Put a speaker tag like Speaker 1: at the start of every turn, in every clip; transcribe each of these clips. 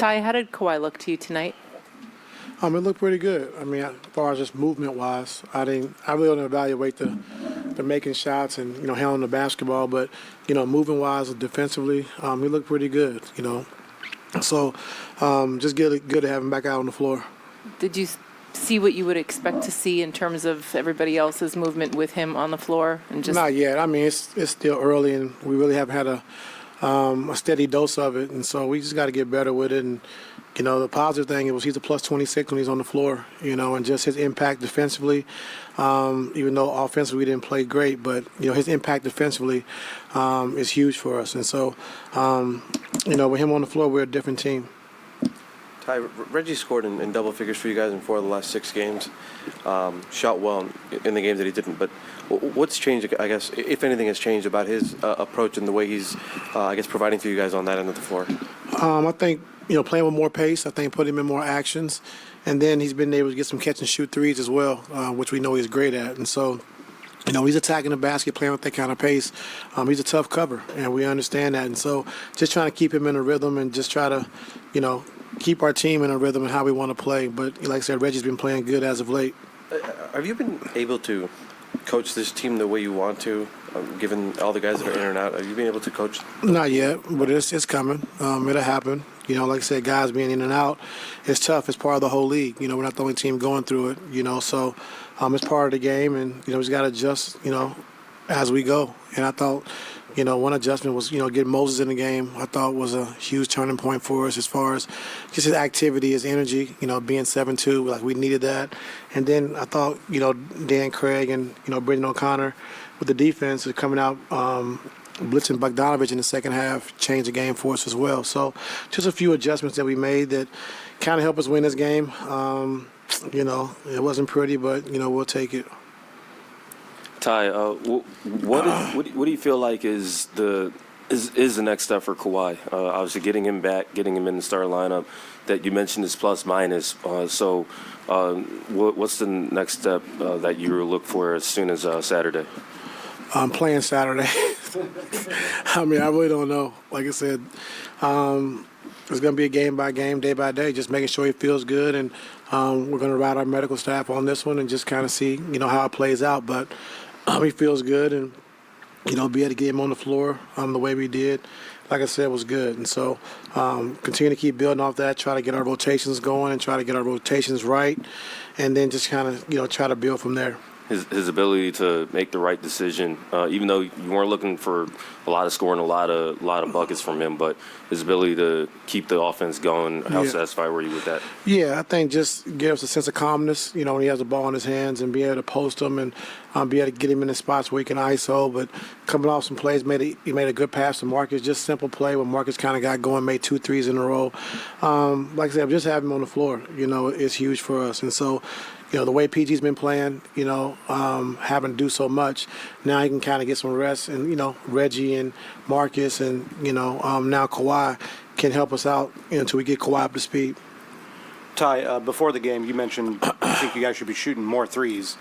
Speaker 1: Ty, how did Kawhi look to you tonight?
Speaker 2: It looked pretty good. I mean, as far as just movement-wise, I really don't evaluate the making shots and handling the basketball, but moving-wise and defensively, he looked pretty good. So just good to have him back out on the floor.
Speaker 1: Did you see what you would expect to see in terms of everybody else's movement with him on the floor? And just
Speaker 2: Not yet. I mean, it's still early, and we really haven't had a steady dose of it, and so we just got to get better with it. And the positive thing was he's a plus 26 when he's on the floor, and just his impact defensively, even though offensively we didn't play great, but his impact defensively is huge for us. And so, with him on the floor, we're a different team.
Speaker 3: Ty, Reggie scored in double figures for you guys in 4 of the last 6 games. Shot well in the games that he didn't. But what's changed, I guess, if anything has changed about his approach and the way he's, providing for you guys on that end of the floor?
Speaker 2: I think, playing with more pace, I think put him in more actions. And then he's been able to get some catch and shoot threes as well, which we know he's great at. And so, he's attacking the basket, playing with that kind of pace. He's a tough cover, and we understand that. And so just trying to keep him in a rhythm and just try to, keep our team in a rhythm and how we want to play. But like I said, Reggie's been playing good as of late.
Speaker 3: Have you been able to coach this team the way you want to, given all the guys that are in and out? Have you been able to coach?
Speaker 2: Not yet, but it's coming. It'll happen. Like I said, guys being in and out, it's tough. It's part of the whole league. We're not the only team going through it, so it's part of the game, and, we just got to adjust, as we go. And I thought, one adjustment was, getting Moses in the game, I thought was a huge turning point for us as far as just his activity, his energy, being 7'2", like we needed that. And then I thought, Dan Craig and, Brendan O'Connor with the defense is coming out, blitzing Bogdanovich in the second half changed the game for us as well. So just a few adjustments that we made that kind of helped us win this game. It wasn't pretty, but, we'll take it.
Speaker 4: Ty, what do you feel like is the next step for Kawhi? Obviously, getting him back, getting him in the starting lineup. That you mentioned is plus minus. So, what's the next step that you look for as soon as Saturday?
Speaker 2: I'm playing Saturday. I mean, I really don't know. Like I said, it's going to be a game by game, day by day, just making sure he feels good. And we're going to ride our medical staff on this one and just kind of see, how it plays out. But he feels good, and, be able to get him on the floor the way we did, like I said, was good. And so continue to keep building off that, try to get our rotations going and try to get our rotations right, and then just kind of, try to build from there.
Speaker 4: His ability to make the right decision, even though you weren't looking for a lot of scoring, a lot of buckets from him, but his ability to keep the offense going. How satisfied were you with that? Yeah,
Speaker 2: I think just give us a sense of calmness, when he has the ball in his hands, and be able to post him and be able to get him in the spots where he can ISO. But coming off some plays, he made a good pass to Marcus, just simple play when Marcus kind of got going, made 2 threes in a row. Like I said, just having him on the floor, is huge for us. And so, the way PG's been playing, having to do so much, now he can kind of get some rest. And, Reggie and Marcus and, now Kawhi can help us out until we get Kawhi up to speed.
Speaker 5: Ty, before the game, you mentioned you think you guys should be shooting more threes.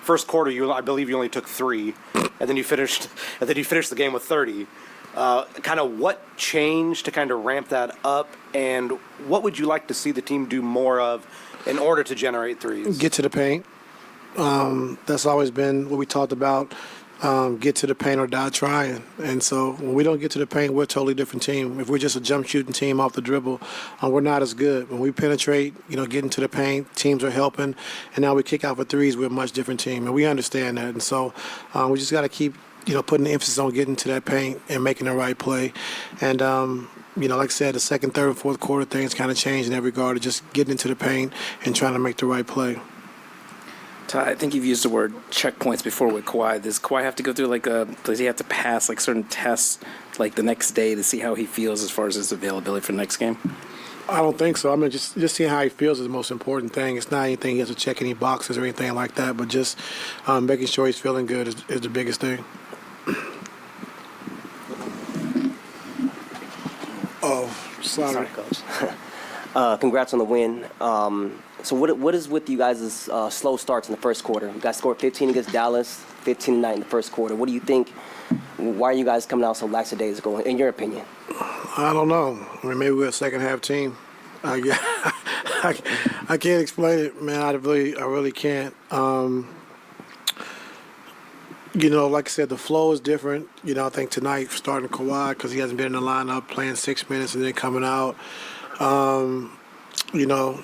Speaker 5: First quarter, I believe you only took 3, and then you finished the game with 30. Kind of what changed to kind of ramp that up, and what would you like to see the team do more of in order to generate threes?
Speaker 2: Get to the paint. That's always been what we talked about. Get to the paint or die trying. And so when we don't get to the paint, we're a totally different team. If we're just a jump shooting team off the dribble, we're not as good. When we penetrate, getting to the paint, teams are helping, and now we kick out for threes, we're a much different team. And we understand that. And so we just got to keep, putting the emphasis on getting to that paint and making the right play. And, like I said, the second, third, and fourth quarter, things kind of changed in that regard of just getting into the paint and trying to make the right play.
Speaker 6: Ty, I think you've used the word checkpoints before with Kawhi. Does Kawhi have to go through does he have to pass certain tests the next day to see how he feels as far as his availability for the next game?
Speaker 2: I don't think so. I mean, just seeing how he feels is the most important thing. It's not anything he has to check any boxes or anything like that, but just making sure he's feeling good is the biggest thing. Oh, sorry,
Speaker 7: Coach. Congrats on the win. So what is with you guys' slow starts in the first quarter? You guys scored 15 against Dallas, 15 tonight in the first quarter. What do you think? Why are you guys coming out so lackadaisical, in your opinion?
Speaker 2: I don't know. I mean, maybe we're a second-half team. I can't explain it, man. I really can't. Like I said, the flow is different. I think tonight starting Kawhi because he hasn't been in the lineup, playing 6 minutes and then coming out.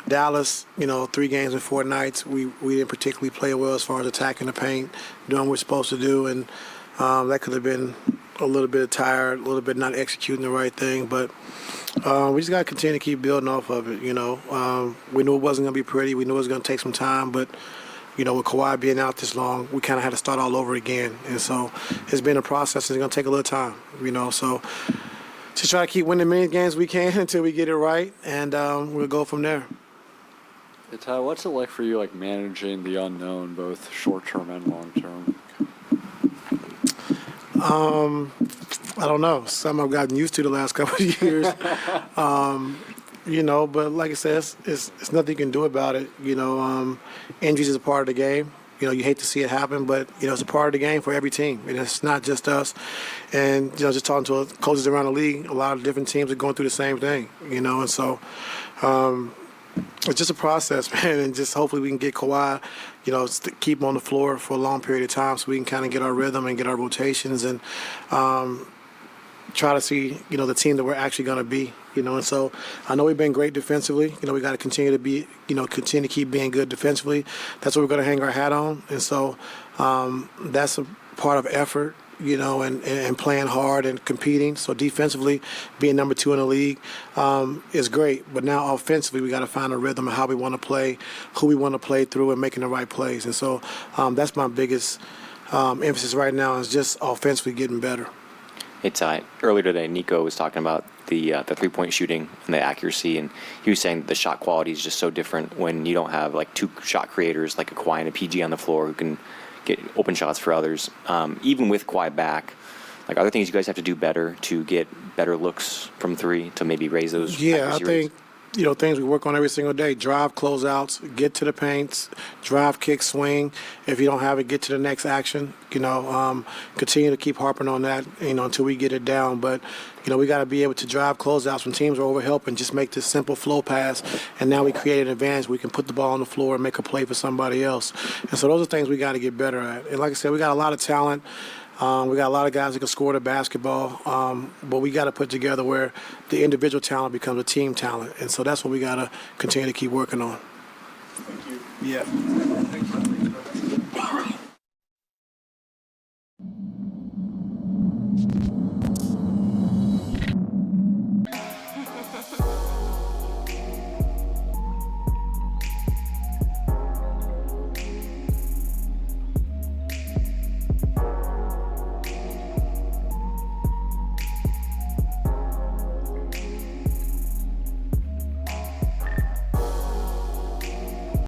Speaker 2: Dallas, 3 games in 4 nights, we didn't particularly play well as far as attacking the paint, doing what we're supposed to do, and that could have been a little bit tired, a little bit not executing the right thing, but we just got to continue to keep building off of it, We knew it wasn't going to be pretty. We knew it was going to take some time, but, with Kawhi being out this long, we kind of had to start all over again. And so it's been a process. It's going to take a little time, so just try to keep winning as many games we can until we get it right, and we'll go from there.
Speaker 8: Hey, Ty, what's it like for you, managing the unknown, both short-term and long-term?
Speaker 2: I don't know. Something I've gotten used to the last couple of years. But like I said, it's nothing you can do about it. Injuries is a part of the game. You hate to see it happen, but, it's a part of the game for every team. And it's not just us. And, just talking to coaches around the league, a lot of different teams are going through the same thing, And so it's just a process, man. And just hopefully we can get Kawhi, keep him on the floor for a long period of time so we can kind of get our rhythm and get our rotations and try to see, the team that we're actually going to be. And so I know we've been great defensively. We got to continue to be, continue to keep being good defensively. That's what we're going to hang our hat on. And so that's a part of effort, and playing hard and competing. So defensively, being number 2 in the league is great. But now offensively, we got to find a rhythm of how we want to play, who we want to play through, and making the right plays. And so that's my biggest emphasis right now is just offensively getting better.
Speaker 9: Hey, Ty, earlier today, Nico was talking about the three-point shooting and the accuracy, and he was saying that the shot quality is just so different when you don't have, 2 shot creators like a Kawhi and a PG on the floor who can get open shots for others. Even with Kawhi back, are there things you guys have to do better to get better looks from 3 to maybe raise those
Speaker 2: Yeah, I
Speaker 9: accuracy rates?
Speaker 2: think, things we work on every single day. Drive, closeouts, get to the paints, drive, kick, swing. If you don't have it, get to the next action. Continue to keep harping on that, until we get it down. But, we got to be able to drive closeouts when teams are over helping, just make this simple flow pass. And now we create an advantage. We can put the ball on the floor and make a play for somebody else. And so those are things we got to get better at. And like I said, we got a lot of talent. We got a lot of guys that can score the basketball, but we got to put together where the individual talent becomes a team talent, and so that's what we got to continue to keep working on. Thank you. Yeah.